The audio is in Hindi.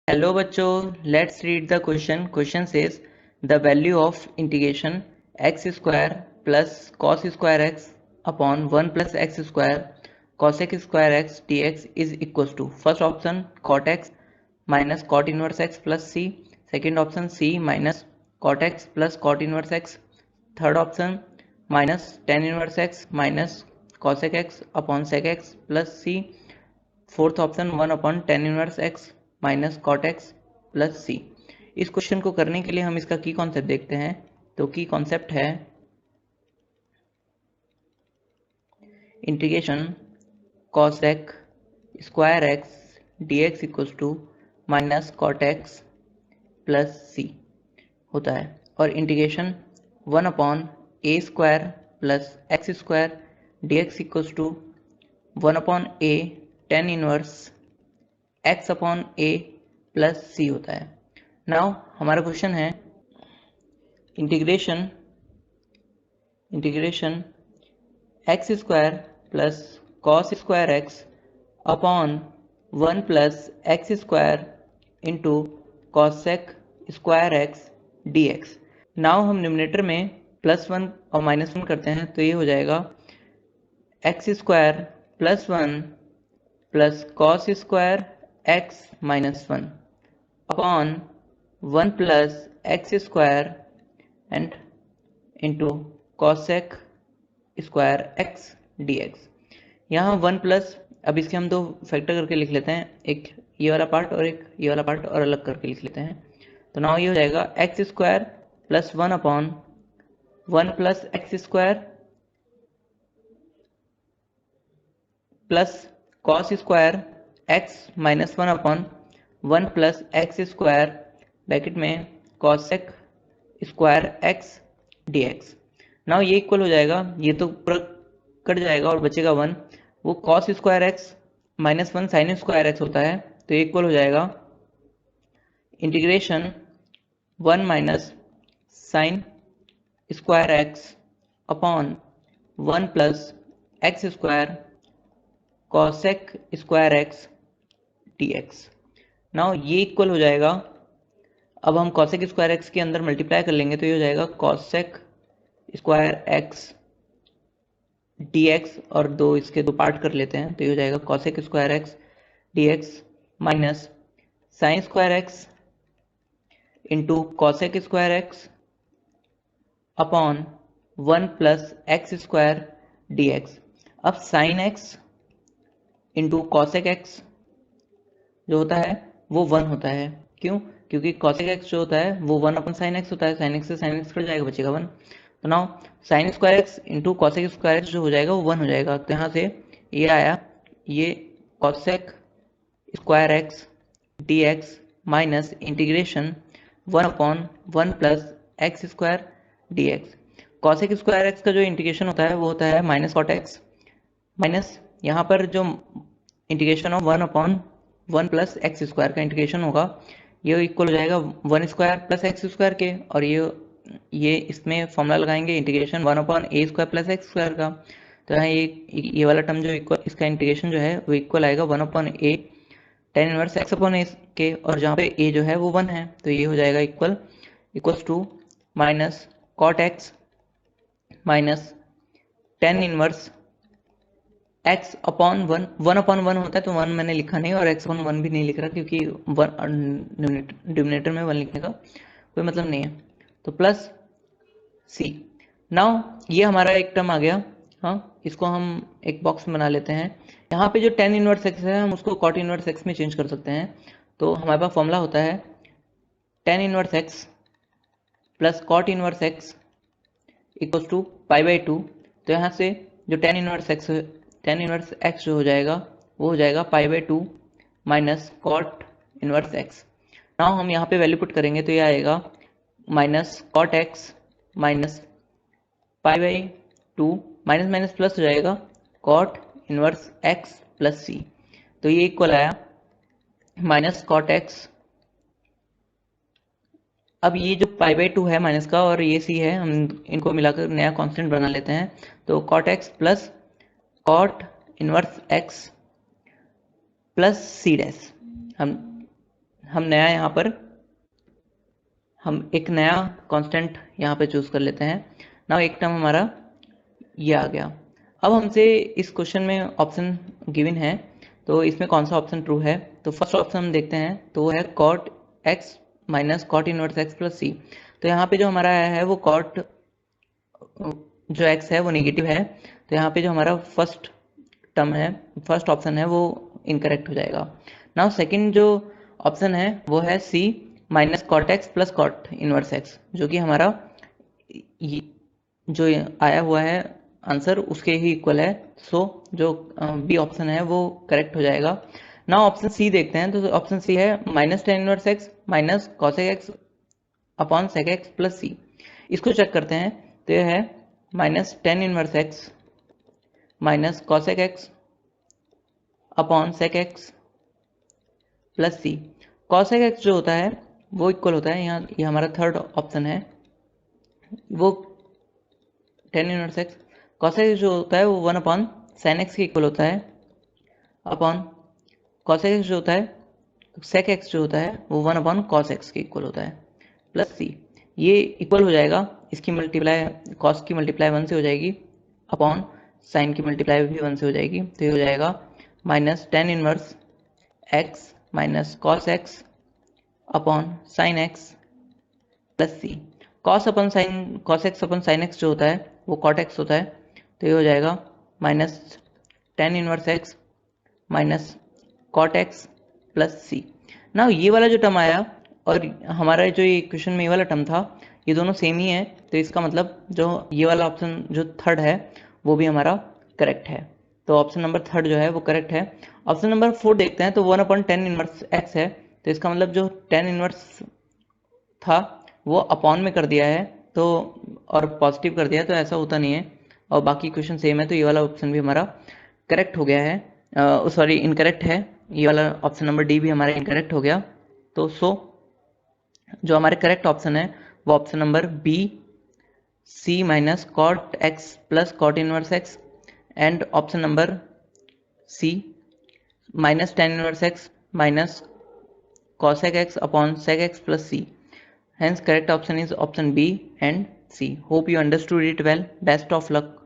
हेलो बच्चों, let's read the question. Question says the value of integration x square plus cos square x upon 1 plus x square cosec square x d x is equal to first option cot x minus cot inverse x plus c, second option c minus cot x plus cot inverse x, third option minus tan inverse x minus cosec x upon sec x plus c, fourth option 1 upon ten inverse x minus cot x plus c. इस क्वेश्चन को करने के लिए हम इसका की कॉन्सेप्ट देखते हैं. तो की कॉन्सेप्ट है integration cosec square x d x equal to minus cot x plus c होता है, और integration 1 upon a square plus x square d x equal to 1 upon a tan inverse x upon a plus c होता है. नाउ हमारा क्वेश्चन है integration x square plus cos square x upon 1 plus x square into cosec square x d x. Now हम न्यूमरेटर में +1 और -1 करते हैं तो ये हो जाएगा x square plus 1 plus cos square x minus 1 upon 1 plus x square and into cosec square x d x. यहाँ 1 प्लस, अब इसके हम दो फैक्टर करके लिख लेते हैं, एक ये वाला पार्ट और एक ये वाला पार्ट, और अलग करके लिख लेते हैं. तो नाउ ये हो जाएगा x square plus 1 upon 1 plus x square plus cos square x minus 1 upon 1 plus x square bracket में cosec square x d x. Now ये इक्वल हो जाएगा, ये तो पूरा कट जाएगा और बचेगा 1. वो cos square x minus 1 sign square x होता है, तो ये इक्वल हो जाएगा integration 1 minus sine square x upon 1 plus x square cosec square x d x. Now ये इक्वल हो जाएगा, अब हम कॉसेक स्क्वायर एक्स के अंदर मल्टीप्लाई कर लेंगे तो ये हो जाएगा cosec square x d x, और इसके दो पार्ट कर लेते हैं तो ये हो जाएगा cosec square x d x minus sine square x into cosec square x upon 1 plus x square d x. अब sine x into cosec x जो होता है वो 1 होता है. क्यों? क्योंकि कॉसेक एक्स जो होता है वो 1 अपन साइन एक्स होता है, साइन एक्स से साइन एक्स कट जाएगा, बचेगा 1. तो now sine square x into cosec square x जो हो जाएगा वो 1 हो जाएगा. तो यहाँ से ये आया, ये cosec square x d x minus integration 1 upon 1 plus x square d x. Cosec square x का जो इंटीग्रेशन होता है वो होता है माइनस कॉट एक्स, माइनस यहाँ पर जो integration of 1 upon 1 plus x square का इंटीग्रेशन होगा, ये इक्वल हो जाएगा 1 स्क्वायर प्लस एक्स स्क्वायर के, और ये इसमें फॉर्मूला लगाएंगे integration 1 upon a square plus x square का. तो यहाँ ये वाला टर्म जो इक्वल, इसका इंटीग्रेशन जो है वो इक्वल आएगा 1 upon a tan inverse x upon ए के, और जहाँ पे ए जो है वो 1 है तो ये हो जाएगा equals to minus cot x minus tan inverse x upon 1 upon 1 होता है तो 1 मैंने लिखा नहीं, और x अपॉन 1 भी नहीं लिख रहा क्योंकि डिनोमिनेटर में 1 लिखने का कोई मतलब नहीं है. तो प्लस c. नाउ ये हमारा एक टर्म आ गया. हाँ, इसको हम एक बॉक्स में बना लेते हैं. यहाँ पे जो टेन इनवर्स एक्स है हम उसको कॉट इनवर्स एक्स में चेंज कर सकते हैं. तो हमारे पास फॉर्मूला होता है tan inverse x plus cot inverse x equals to pi by 2. तो यहाँ से जो टेन इनवर्स एक्स जो हो जाएगा वो हो जाएगा pi by 2 minus cot inverse x. Now हम यहाँ पे वैल्यू पुट करेंगे तो ये आएगा minus cot x minus pi by 2 minus minus plus हो जाएगा cot inverse x plus c. तो ये इक्वल आया माइनस कॉट एक्स. अब ये जो पाई बाई 2 है माइनस का और ये सी है, हम इनको मिलाकर नया कांस्टेंट बना लेते हैं. तो cot x plus cot inverse x plus c dash. हम हम एक नया कांस्टेंट यहाँ पे चूज कर लेते हैं। नाउ एक टर्म हमारा ये आ गया। अब हमसे इस क्वेश्चन में ऑप्शन गिवन है, तो इसमें कौन सा ऑप्शन ट्रू है। तो फर्स्ट ऑप्शन हम देखते हैं, तो वो है cot x minus cot inverse x plus c. तो यहाँ पे जो हमारा आया है वो कॉट जो x है वो नेगेटिव है, तो यहाँ पे जो हमारा फर्स्ट ऑप्शन है वो इनकरेक्ट हो जाएगा। नाउ सेकंड जो ऑप्शन है वो है c minus cot x plus cot inverse x, जो कि हमारा जो आया हुआ है आंसर उसके ही इक्वल है। सो जो बी ऑप्शन है वो करेक्ट हो जाएगा। नाउ ऑप्शन सी देखते हैं, तो ऑप्शन सी है minus tan inverse x minus cosec x upon sec x plus c. इसको चेक करते हैं, तो यह है minus tan inverse x minus cosec x upon sec x plus c. Cosec x जो होता है वो इक्वल होता है, यहाँ ये हमारा थर्ड ऑप्शन है, वो ten inverse x cosec x जो होता है वो वन अपॉन साइन एक्स के इक्वल होता है, अपॉन कॉसेक एक्स जो होता है सेक एक्स जो होता है वो वन अपॉन कॉस एक्स के इक्वल होता है प्लस सी। ये इक्वल हो जाएगा, इसकी मल्टीप्लाई कॉस की मल्टीप्लाई वन से हो जाएगी अपॉन साइन की मल्टीप्लाई भी वन से हो जाएगी, तो ये हो जाएगा minus tan inverse x minus cos x upon sine x plus c. Cos x upon sine x जो होता है वो कॉट एक्स होता है, तो ये हो जाएगा minus tan inverse x minus cot x plus c. ना ये वाला जो टर्म आया और हमारा जो ये क्वेश्चन में ये वाला टर्म था ये दोनों सेम ही है, तो इसका मतलब जो ये वाला ऑप्शन जो थर्ड है वो भी हमारा करेक्ट है। तो ऑप्शन नंबर थर्ड जो है वो करेक्ट है। ऑप्शन नंबर फोर देखते हैं, तो one upon ten inverse x है, तो इसका मतलब जो टेन इनवर्स था वो अपॉन में कर दिया है, तो और पॉजिटिव कर दिया है, तो ऐसा होता नहीं है और बाकी क्वेश्चन सेम है, तो ये वाला ऑप्शन भी हमारा करेक्ट हो गया है। सॉरी इनकरेक्ट है, ये वाला ऑप्शन नंबर डी भी हमारा इनकरेक्ट हो गया। तो जो हमारे करेक्ट ऑप्शन है वो option number B c minus cot x plus cot inverse x and option number C minus tan inverse x minus cosec x upon sec x plus c. Hence correct option is option B and C. Hope you understood it well. Best of luck.